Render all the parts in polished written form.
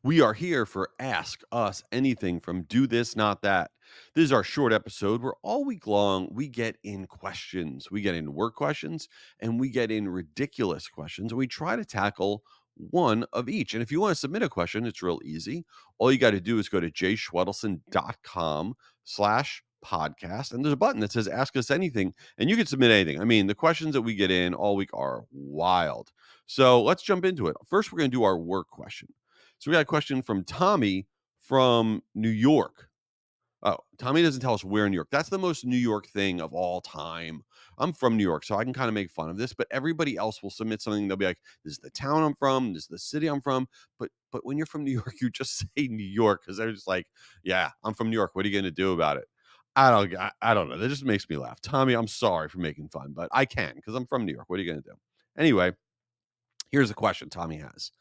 We are here for Ask Us Anything from Do This, Not That. This is our short episode where all week long we get in questions. We get in work questions and we get in ridiculous questions. And we try to tackle one of each. And if you want to submit a question, it's real easy. All you got to do is go to jschwedelson.com/podcast. And there's a button that says Ask Us Anything. And you can submit anything. I mean, the questions that we get in all week are wild. So let's jump into it. First, we're going to do our work question. So we got a question from Tommy from New York. Oh, Tommy doesn't tell us where in New York. That's the most New York thing of all time. I'm from New York, so I can kind of make fun of this, but everybody else will submit something. They'll be like, "This is the town I'm from. This is the city I'm from." But when you're from New York, you just say New York because they're just like, "Yeah, I'm from New York. What are you going to do about it?" I don't know. That just makes me laugh. Tommy, I'm sorry for making fun, but I can because I'm from New York. What are you going to do? Anyway, here's a question Tommy has.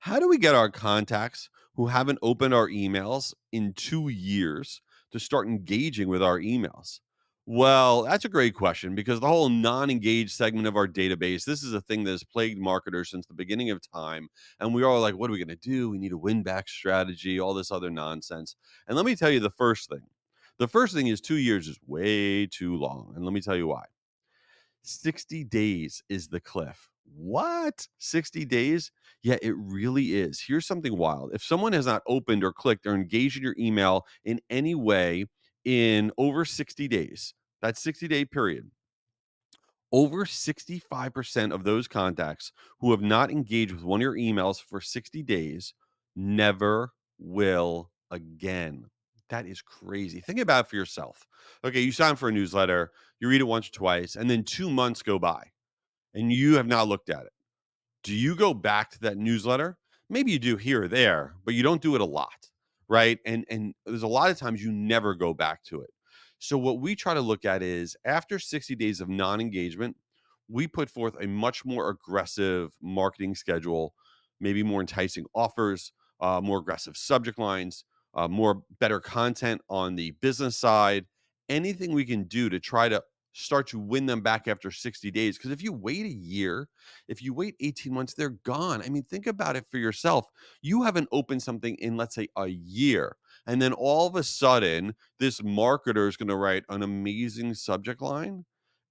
How do we get our contacts who haven't opened our emails in 2 years to start engaging with our emails? Well, that's a great question because the whole non engaged segment of our database, this is a thing that has plagued marketers since the beginning of time. And we are like, what are we going to do? We need a win back strategy, all this other nonsense. And let me tell you the first thing. The first thing is 2 years is way too long. And let me tell you why. 60 days is the cliff. What? 60 days? Yeah, it really is. Here's something wild. If someone has not opened or clicked or engaged in your email in any way in over 60 days, that 60-day period, over 65% of those contacts who have not engaged with one of your emails for 60 days never will again. That is crazy. Think about it for yourself. Okay, you sign for a newsletter, you read it once or twice, and then 2 months go by and you have not looked at it. Do you go back to that newsletter? Maybe you do here or there, but you don't do it a lot, right? And there's a lot of times you never go back to it. So what we try to look at is after 60 days of non-engagement, we put forth a much more aggressive marketing schedule, maybe more enticing offers, more aggressive subject lines, more better content on the business side, anything we can do to try to start to win them back after 60 days. Because if you wait a year, if you wait 18 months, they're gone. I mean, think about it for yourself. You haven't opened something in, let's say, a year. And then all of a sudden, this marketer is going to write an amazing subject line.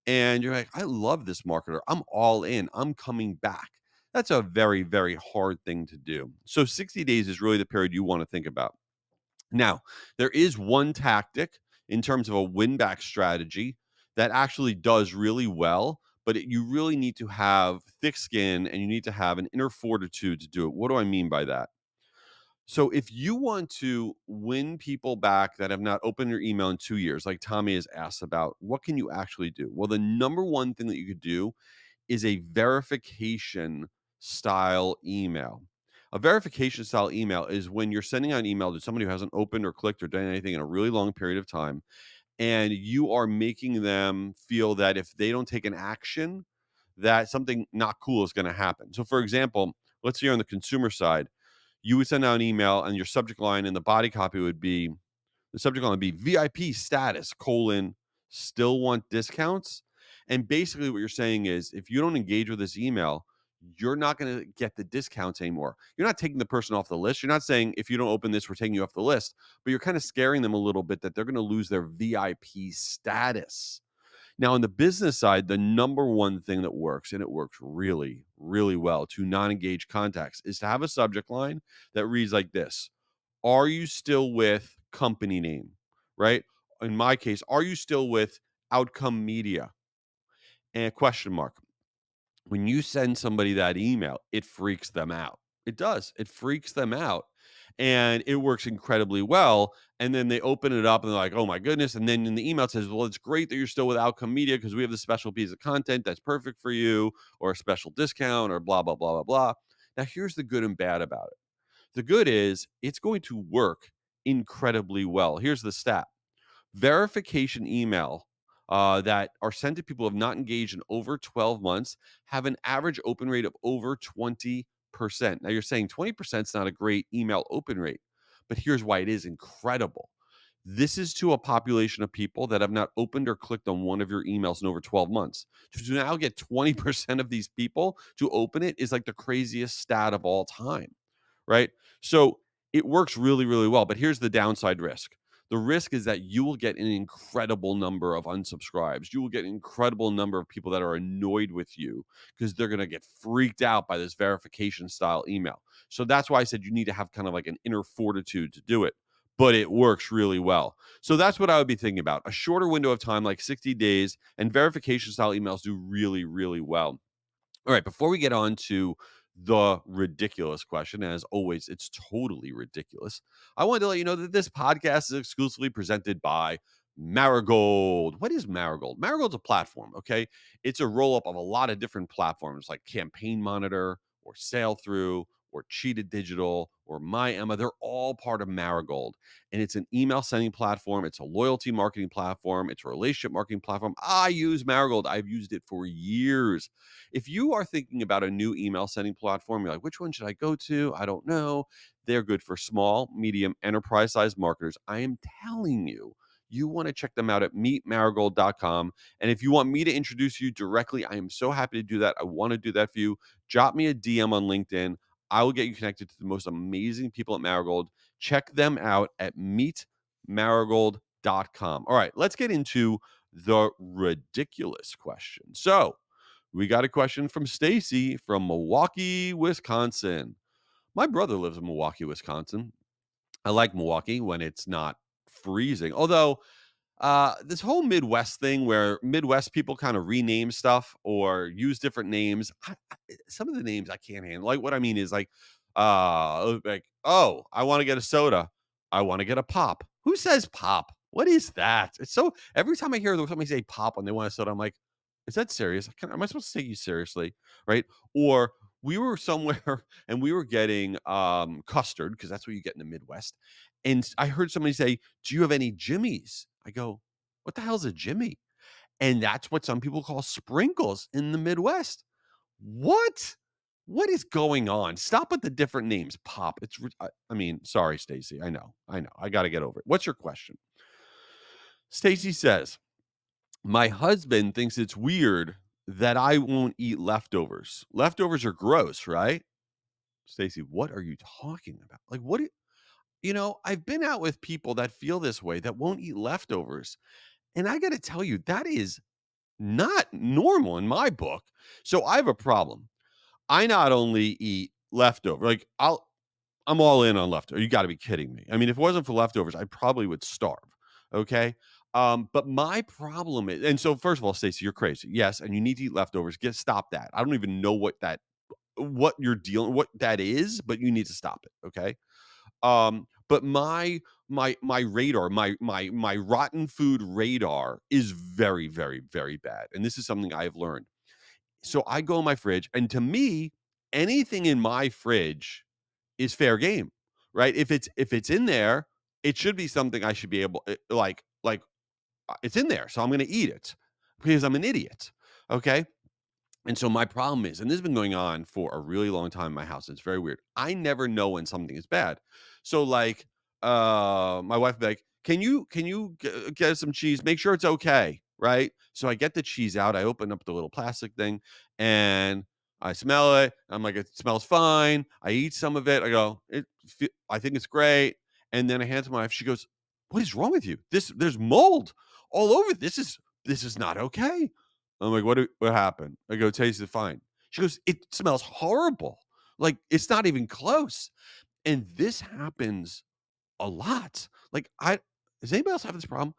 And you're like, I love this marketer. I'm all in. I'm coming back. That's a very, very hard thing to do. So 60 days is really the period you want to think about. Now, there is one tactic in terms of a win back strategy that actually does really well, but you really need to have thick skin and you need to have an inner fortitude to do it. What do I mean by that? So, if you want to win people back that have not opened your email in 2 years, like Tommy has asked about, what can you actually do? Well, the number one thing that you could do is a verification style email. A verification style email is when you're sending out an email to somebody who hasn't opened or clicked or done anything in a really long period of time, and you are making them feel that if they don't take an action, that something not cool is going to happen. So, for example, let's say you're on the consumer side, you would send out an email, and your subject line and the body copy would be the subject line would be VIP status colon still want discounts. And basically what you're saying is if you don't engage with this email, you're not going to get the discounts anymore. You're not taking the person off the list. You're not saying if you don't open this, we're taking you off the list, but you're kind of scaring them a little bit that they're going to lose their VIP status. Now, on the business side, the number one thing that works, and it works really, really well to non engaged contacts, is to have a subject line that reads like this: are you still with company name, right? In my case, are you still with Outcome Media? And question mark. When you send somebody that email, it freaks them out. It does. It freaks them out. And it works incredibly well. And then they open it up and they're like, oh my goodness. And then in the email it says, well, it's great that you're still with Outcome Media because we have this special piece of content that's perfect for you, or a special discount, or blah, blah, blah, blah, blah. Now, here's the good and bad about it. The good is it's going to work incredibly well. Here's the stat: verification email that are sent to people who have not engaged in over 12 months have an average open rate of over 20%. Now, you're saying 20% is not a great email open rate, but here's why it is incredible. This is to a population of people that have not opened or clicked on one of your emails in over 12 months. To now get 20% of these people to open it is like the craziest stat of all time, right? So It works really, really well, but here's the downside risk. The risk is that you will get an incredible number of unsubscribes. You will get an incredible number of people that are annoyed with you because they're going to get freaked out by this verification style email. So that's why I said you need to have kind of like an inner fortitude to do it, but it works really well. So that's what I would be thinking about. A shorter window of time, like 60 days, and verification style emails do really, really well. All right, before we get on to the ridiculous question, as always, it's totally ridiculous. I wanted to let you know that this podcast is exclusively presented by Marigold. What is Marigold? Marigold's a platform, okay? It's a roll up of a lot of different platforms like Campaign Monitor or Sail Through or Cheetah Digital or My Emma. They're all part of Marigold. And it's an email sending platform. It's a loyalty marketing platform. It's a relationship marketing platform. I use Marigold. I've used it for years. If you are thinking about a new email sending platform, you're like, which one should I go to? I don't know. They're good for small, medium, enterprise sized marketers. I am telling you, you want to check them out at meetmarigold.com. And if you want me to introduce you directly, I am so happy to do that. I want to do that for you. Drop me a DM on LinkedIn. I will get you connected to the most amazing people at Marigold. Check them out at meetmarigold.com. All right, let's get into the ridiculous question. So, we got a question from Stacy from Milwaukee, Wisconsin. My brother lives in Milwaukee, Wisconsin. I like Milwaukee when it's not freezing. Although this whole Midwest thing where Midwest people kind of rename stuff or use different names, some of the names I can't handle. Like what I mean is like, oh, I want to get a soda. I want to get a pop. Who says pop? What is that? It's so every time I hear somebody say pop when they want a soda, I'm like, is that serious? Am I supposed to take you seriously? Right? Or we were somewhere and we were getting custard because that's what you get in the Midwest. And I heard somebody say, do you have any Jimmies? I go, what the hell's a Jimmy? And that's what some people call sprinkles in the Midwest. What? What is going on? Stop with the different names. Pop. I mean, sorry, Stacy. I know. I got to get over it. What's your question? Stacy says, my husband thinks it's weird that I won't eat leftovers. Leftovers are gross, right? Stacy, what are you talking about? Like, I've been out with people that feel this way that won't eat leftovers. And I got to tell you, that is not normal in my book. So I have a problem. I not only eat leftover, like I'm all in on leftover. You got to be kidding me. I mean, if it wasn't for leftovers, I probably would starve. Okay. But my problem is, and so first of all, Stacey, you're crazy. Yes, and you need to eat leftovers. Stop that. I don't even know what you're dealing, what that is, but you need to stop it. Okay. But my radar, my rotten food radar is very, very, very bad. And this is something I've learned. So I go in my fridge, and to me, anything in my fridge is fair game, right? If it's in there, it should be something I should be able it's in there, so I'm gonna eat it because I'm an idiot. Okay. And so my problem is, and this has been going on for a really long time in my house. It's very weird. I never know when something is bad. So like, my wife would be like, can you get some cheese? Make sure it's okay, right? So I get the cheese out. I open up the little plastic thing, and I smell it. I'm like, it smells fine. I eat some of it. I go, I think it's great. And then I hand it to my wife. She goes, "What is wrong with you? There's mold all over. This is not okay." I'm like, what happened? I go, taste it fine. She goes, it smells horrible. Like it's not even close. And this happens a lot. Like does anybody else have this problem?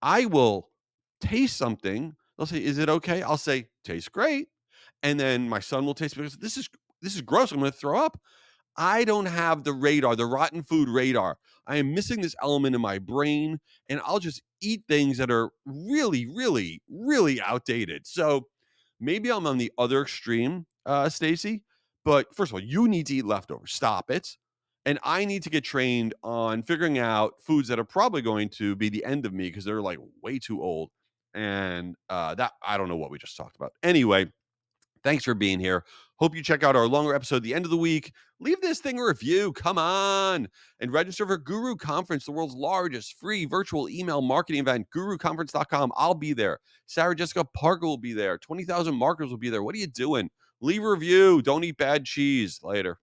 I will taste something. They'll say, is it okay? I'll say, tastes great. And then my son will taste it because this is gross. I'm gonna throw up. I don't have the radar, the rotten food radar. I am missing this element in my brain, and I'll just eat things that are really, really, really outdated. So maybe I'm on the other extreme, Stacy. But first of all, you need to eat leftovers. Stop it. And I need to get trained on figuring out foods that are probably going to be the end of me because they're like way too old. And that I don't know what we just talked about. Anyway, thanks for being here. Hope you check out our longer episode at the end of the week. Leave this thing a review. Come on. And register for Guru Conference, the world's largest free virtual email marketing event, guruconference.com. I'll be there. Sarah Jessica Parker will be there. 20,000 marketers will be there. What are you doing? Leave a review. Don't eat bad cheese. Later.